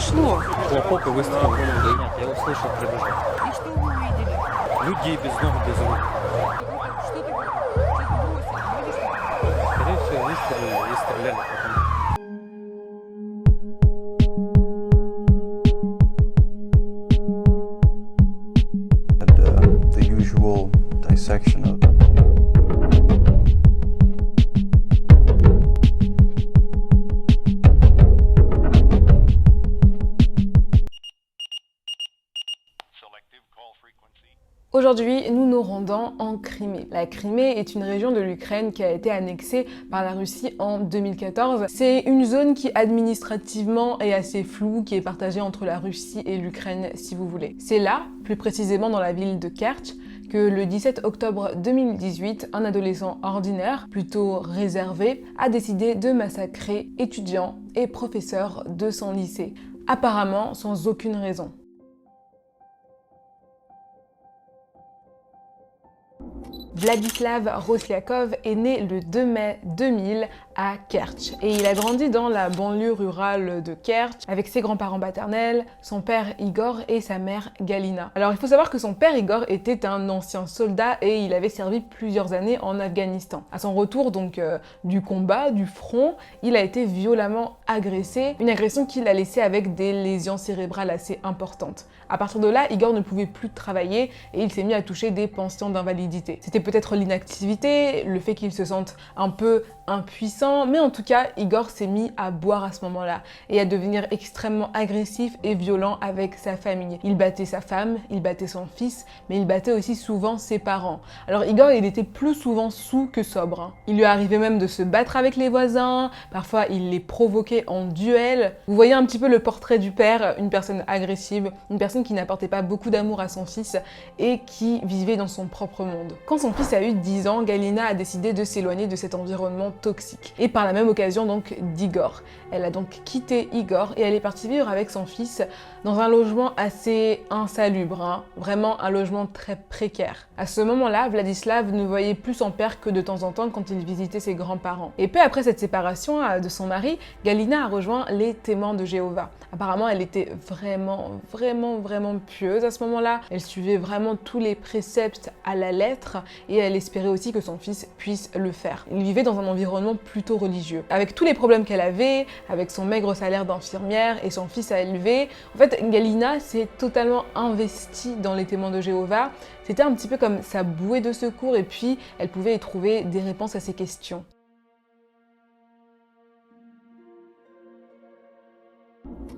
произошло? В окопе выстрелил в гонят, я услышал, прибежал. И что вы увидели? Людей без ног, без рук. Что такое? Что-то бросили? Были что-то? Скорее всего, выстрелили и стреляли потом. The usual dissection of Aujourd'hui, nous nous rendons en Crimée. La Crimée est une région de l'Ukraine qui a été annexée par la Russie en 2014. C'est une zone qui administrativement est assez floue, qui est partagée entre la Russie et l'Ukraine si vous voulez. C'est là, plus précisément dans la ville de Kerch, que le 17 octobre 2018, un adolescent ordinaire, plutôt réservé, a décidé de massacrer étudiants et professeurs de son lycée. Apparemment sans aucune raison. Vladislav Roslyakov est né le 2 mai 2000 à Kerch et il a grandi dans la banlieue rurale de Kerch avec ses grands-parents paternels, son père Igor et sa mère Galina. Alors il faut savoir que son père Igor était un ancien soldat et il avait servi plusieurs années en Afghanistan. À son retour donc du combat, du front, il a été violemment agressé, une agression qui l'a laissé avec des lésions cérébrales assez importantes. À partir de là, Igor ne pouvait plus travailler et il s'est mis à toucher des pensions d'invalidité. C'était peut-être l'inactivité, le fait qu'il se sente un peu impuissant, mais en tout cas, Igor s'est mis à boire à ce moment-là et à devenir extrêmement agressif et violent avec sa famille. Il battait sa femme, il battait son fils, mais il battait aussi souvent ses parents. Alors Igor, il était plus souvent saoul que sobre. Il lui arrivait même de se battre avec les voisins, parfois il les provoquait en duel. Vous voyez un petit peu le portrait du père, une personne agressive, une personne qui n'apportait pas beaucoup d'amour à son fils et qui vivait dans son propre monde. Quand son fils a eu 10 ans, Galina a décidé de s'éloigner de cet environnement toxique. Et par la même occasion donc d'Igor. Elle a donc quitté Igor et elle est partie vivre avec son fils dans un logement assez insalubre, vraiment un logement très précaire. À ce moment-là, Vladislav ne voyait plus son père que de temps en temps quand il visitait ses grands-parents. Et peu après cette séparation de son mari, Galina a rejoint les témoins de Jéhovah. Apparemment, elle était vraiment pieuse à ce moment-là. Elle suivait vraiment tous les préceptes à la lettre et elle espérait aussi que son fils puisse le faire. Il vivait dans un environnement plutôt religieux. Avec tous les problèmes qu'elle avait, avec son maigre salaire d'infirmière et son fils à élever, en fait, Galina s'est totalement investie dans les témoins de Jéhovah. C'était un petit peu comme sa bouée de secours et puis elle pouvait y trouver des réponses à ses questions.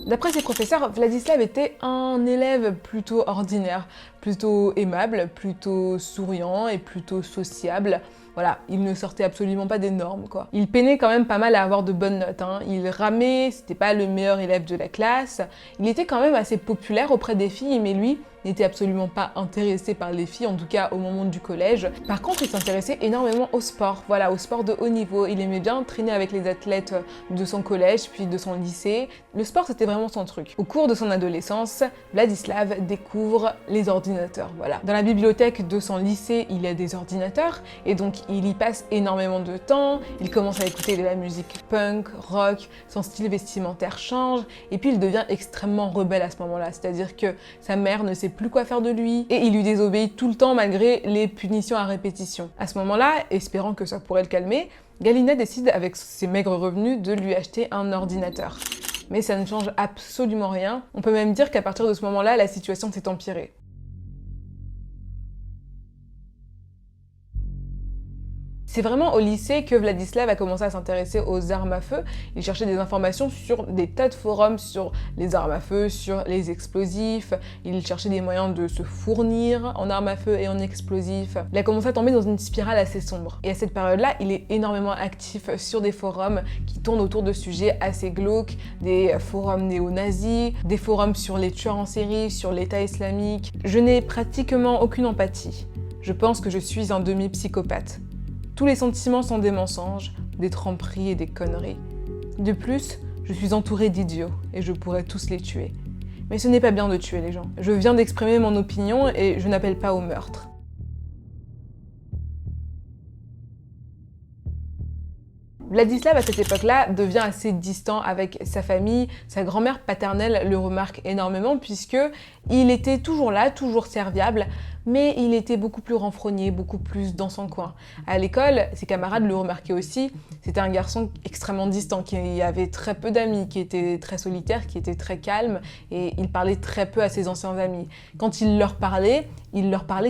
D'après ses professeurs, Vladislav était un élève plutôt ordinaire, plutôt aimable, plutôt souriant et plutôt sociable. Voilà, il ne sortait absolument pas des normes, quoi. Il peinait quand même pas mal à avoir de bonnes notes, hein. Il ramait, c'était pas le meilleur élève de la classe. Il était quand même assez populaire auprès des filles, mais lui n'était absolument pas intéressé par les filles, en tout cas au moment du collège. Par contre, il s'intéressait énormément au sport, voilà, au sport de haut niveau. Il aimait bien traîner avec les athlètes de son collège, puis de son lycée. Le sport, c'était vraiment son truc. Au cours de son adolescence, Vladislav découvre les ordinateurs, voilà. Dans la bibliothèque de son lycée, il y a des ordinateurs, et donc il y passe énormément de temps. Il commence à écouter de la musique punk, rock, son style vestimentaire change, et puis il devient extrêmement rebelle à ce moment-là, c'est-à-dire que sa mère ne sait plus quoi faire de lui et il lui désobéit tout le temps malgré les punitions à répétition. À ce moment-là, espérant que ça pourrait le calmer, Galina décide avec ses maigres revenus de lui acheter un ordinateur. Mais ça ne change absolument rien. On peut même dire qu'à partir de ce moment-là, la situation s'est empirée. C'est vraiment au lycée que Vladislav a commencé à s'intéresser aux armes à feu. Il cherchait des informations sur des tas de forums sur les armes à feu, sur les explosifs. Il cherchait des moyens de se fournir en armes à feu et en explosifs. Il a commencé à tomber dans une spirale assez sombre. Et à cette période-là, il est énormément actif sur des forums qui tournent autour de sujets assez glauques, des forums néo-nazis, des forums sur les tueurs en série, sur l'État islamique. Je n'ai pratiquement aucune empathie. Je pense que je suis un demi-psychopathe. Tous les sentiments sont des mensonges, des tromperies et des conneries. De plus, je suis entourée d'idiots et je pourrais tous les tuer. Mais ce n'est pas bien de tuer les gens. Je viens d'exprimer mon opinion et je n'appelle pas au meurtre. Vladislav, à cette époque-là, devient assez distant avec sa famille. Sa grand-mère paternelle le remarque énormément puisque il était toujours là, toujours serviable, mais il était beaucoup plus renfrogné, beaucoup plus dans son coin. À l'école, ses camarades le remarquaient aussi. C'était un garçon extrêmement distant, qui avait très peu d'amis, qui était très solitaire, qui était très calme, et il parlait très peu à ses anciens amis. Quand il leur parlait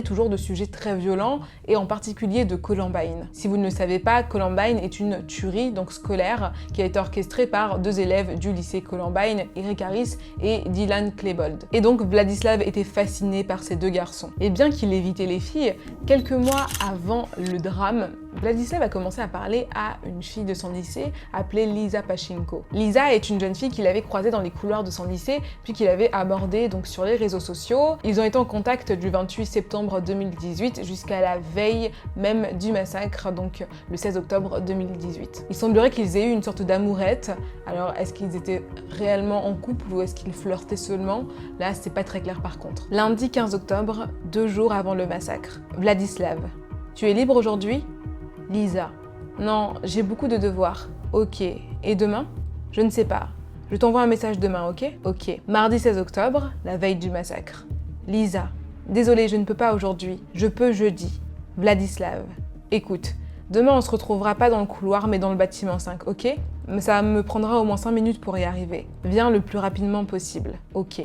toujours de sujets très violents, et en particulier de Columbine. Si vous ne le savez pas, Columbine est une tuerie donc scolaire qui a été orchestrée par deux élèves du lycée Columbine, Eric Harris et Dylan Klebold. Et donc Vladislav était fasciné par ces deux garçons. Et bien qu'il évitait les filles, quelques mois avant le drame, Vladislav a commencé à parler à une fille de son lycée appelée Lisa Pachinko. Lisa est une jeune fille qu'il avait croisée dans les couloirs de son lycée, puis qu'il avait abordée donc sur les réseaux sociaux. Ils ont été en contact du 28 septembre 2018 jusqu'à la veille même du massacre, donc le 16 octobre 2018. Il semblerait qu'ils aient eu une sorte d'amourette. Alors est-ce qu'ils étaient réellement en couple ou est-ce qu'ils flirtaient seulement? Là, c'est pas très clair par contre. Lundi 15 octobre, 2 jours avant le massacre. Vladislav, tu es libre aujourd'hui? Lisa, non, j'ai beaucoup de devoirs. Ok, et demain? Je ne sais pas. Je t'envoie un message demain, ok? Ok. Mardi 16 octobre, la veille du massacre. Lisa, désolée, je ne peux pas aujourd'hui. Je peux jeudi. Vladislav, écoute, demain on se retrouvera pas dans le couloir mais dans le bâtiment 5, ok? Ça me prendra au moins 5 minutes pour y arriver. Viens le plus rapidement possible, ok?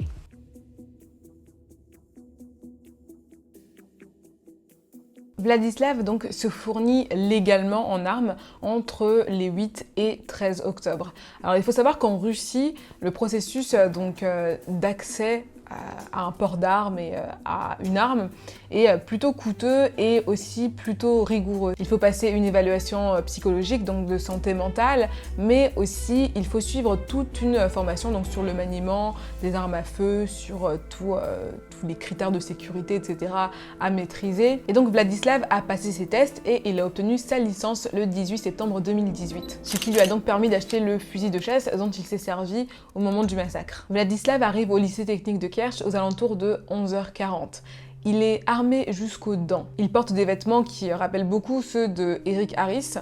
Vladislav donc se fournit légalement en armes entre les 8 et 13 octobre. Alors il faut savoir qu'en Russie, le processus d'accès à un port d'armes et à une arme est plutôt coûteux et aussi plutôt rigoureux. Il faut passer une évaluation psychologique, donc de santé mentale, mais aussi il faut suivre toute une formation donc sur le maniement des armes à feu, sur tous les critères de sécurité, etc. à maîtriser. Et donc Vladislav a passé ses tests et il a obtenu sa licence le 18 septembre 2018, ce qui lui a donc permis d'acheter le fusil de chasse dont il s'est servi au moment du massacre. Vladislav arrive au lycée technique de Kerch aux alentours de 11h40. Il est armé jusqu'aux dents. Il porte des vêtements qui rappellent beaucoup ceux de Eric Harris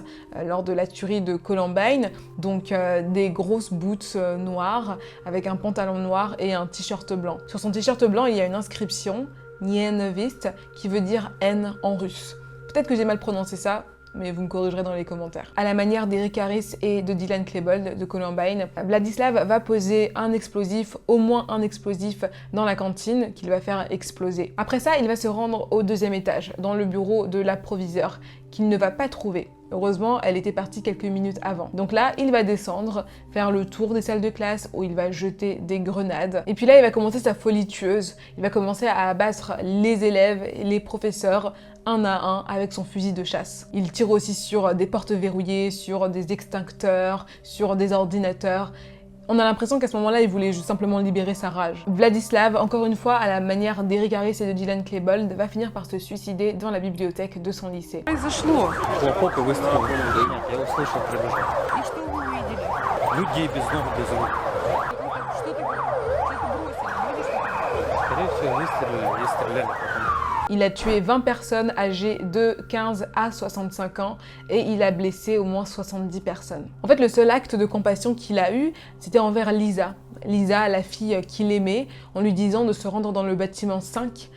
lors de la tuerie de Columbine, donc des grosses boots noires avec un pantalon noir et un t-shirt blanc. Sur son t-shirt blanc, il y a une inscription Nienavist qui veut dire haine en russe. Peut-être que j'ai mal prononcé ça, mais vous me corrigerez dans les commentaires. À la manière d'Eric Harris et de Dylan Klebold de Columbine, Vladislav va poser un explosif, au moins un explosif, dans la cantine qu'il va faire exploser. Après ça, il va se rendre au 2e étage, dans le bureau de la proviseure, qu'il ne va pas trouver. Heureusement, elle était partie quelques minutes avant. Donc là, il va descendre, faire le tour des salles de classe où il va jeter des grenades. Et puis là, il va commencer sa folie tueuse. Il va commencer à abattre les élèves et les professeurs un à un avec son fusil de chasse. Il tire aussi sur des portes verrouillées, sur des extincteurs, sur des ordinateurs. On a l'impression qu'à ce moment-là, il voulait juste simplement libérer sa rage. Vladislav, encore une fois, à la manière d'Eric Harris et de Dylan Klebold, va finir par se suicider dans la bibliothèque de son lycée. Произошло. Хлопок и выстрел в голову. Нет, я услышал, прибежал. И что вы увидели? Людей без ног, без рук. Что ты бросили? Были что-то? Скорее всего, выстрелили и стреляли потом. Il a tué 20 personnes âgées de 15 à 65 ans et il a blessé au moins 70 personnes. En fait, le seul acte de compassion qu'il a eu, c'était envers Lisa. Lisa, la fille qu'il aimait, en lui disant de se rendre dans le bâtiment 5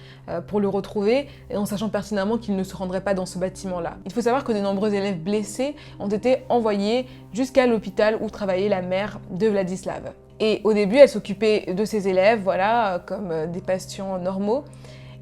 pour le retrouver, et en sachant pertinemment qu'il ne se rendrait pas dans ce bâtiment-là. Il faut savoir que de nombreux élèves blessés ont été envoyés jusqu'à l'hôpital où travaillait la mère de Vladislav. Et au début, elle s'occupait de ses élèves, voilà, comme des patients normaux.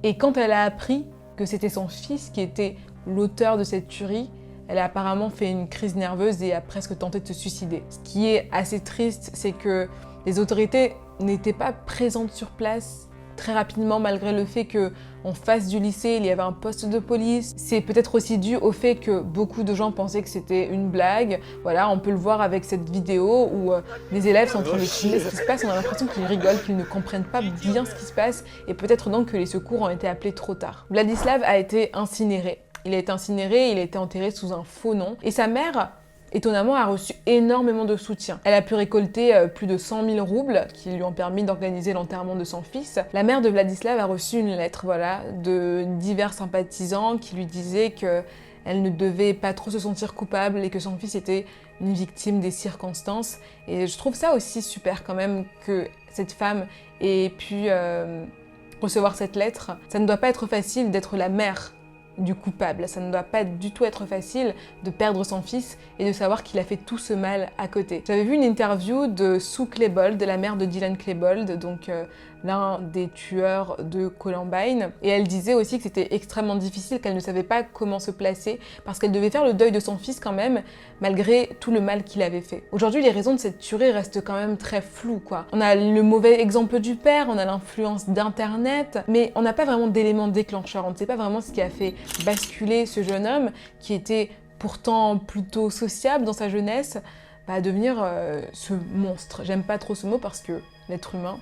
Et quand elle a appris que c'était son fils qui était l'auteur de cette tuerie, elle a apparemment fait une crise nerveuse et a presque tenté de se suicider. Ce qui est assez triste, c'est que les autorités n'étaient pas présentes sur place très rapidement, malgré le fait qu'en face du lycée, il y avait un poste de police. C'est peut-être aussi dû au fait que beaucoup de gens pensaient que c'était une blague. Voilà, on peut le voir avec cette vidéo où les élèves sont en train d'expliquer ce qui se passe. On a l'impression qu'ils rigolent, qu'ils ne comprennent pas bien ce qui se passe et peut-être donc que les secours ont été appelés trop tard. Vladislav a été incinéré. Il a été incinéré, il a été enterré sous un faux nom. Et sa mère, étonnamment, a reçu énormément de soutien. Elle a pu récolter plus de 100 000 roubles qui lui ont permis d'organiser l'enterrement de son fils. La mère de Vladislav a reçu une lettre, voilà, de divers sympathisants qui lui disaient que elle ne devait pas trop se sentir coupable et que son fils était une victime des circonstances. Et je trouve ça aussi super quand même que cette femme ait pu recevoir cette lettre. Ça ne doit pas être facile d'être la mère du coupable. Ça ne doit pas du tout être facile de perdre son fils et de savoir qu'il a fait tout ce mal à côté. J'avais vu une interview de Sue Klebold, la mère de Dylan Klebold, donc l'un des tueurs de Columbine, et elle disait aussi que c'était extrêmement difficile, qu'elle ne savait pas comment se placer parce qu'elle devait faire le deuil de son fils quand même, malgré tout le mal qu'il avait fait. Aujourd'hui, les raisons de cette tuerie restent quand même très floues, quoi. On a le mauvais exemple du père, on a l'influence d'internet, mais on n'a pas vraiment d'éléments déclencheurs, on ne sait pas vraiment ce qui a fait basculer ce jeune homme qui était pourtant plutôt sociable dans sa jeunesse à devenir ce monstre. J'aime pas trop ce mot parce que l'être humain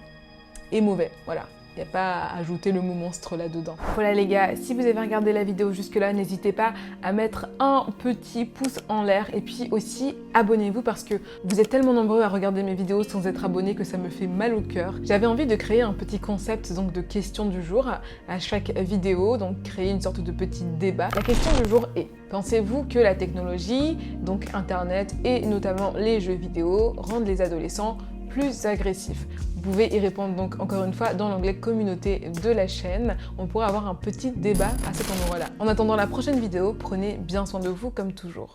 est mauvais, voilà. Il n'y a pas à ajouter le mot monstre là-dedans. Voilà les gars, si vous avez regardé la vidéo jusque-là, n'hésitez pas à mettre un petit pouce en l'air et puis aussi abonnez-vous parce que vous êtes tellement nombreux à regarder mes vidéos sans être abonnés que ça me fait mal au cœur. J'avais envie de créer un petit concept donc de questions du jour à chaque vidéo, donc créer une sorte de petit débat. La question du jour est: pensez-vous que la technologie, donc internet et notamment les jeux vidéo, rendent les adolescents plus agressifs? Vous pouvez y répondre donc encore une fois dans l'onglet communauté de la chaîne. On pourra avoir un petit débat à cet endroit-là. En attendant la prochaine vidéo, prenez bien soin de vous comme toujours.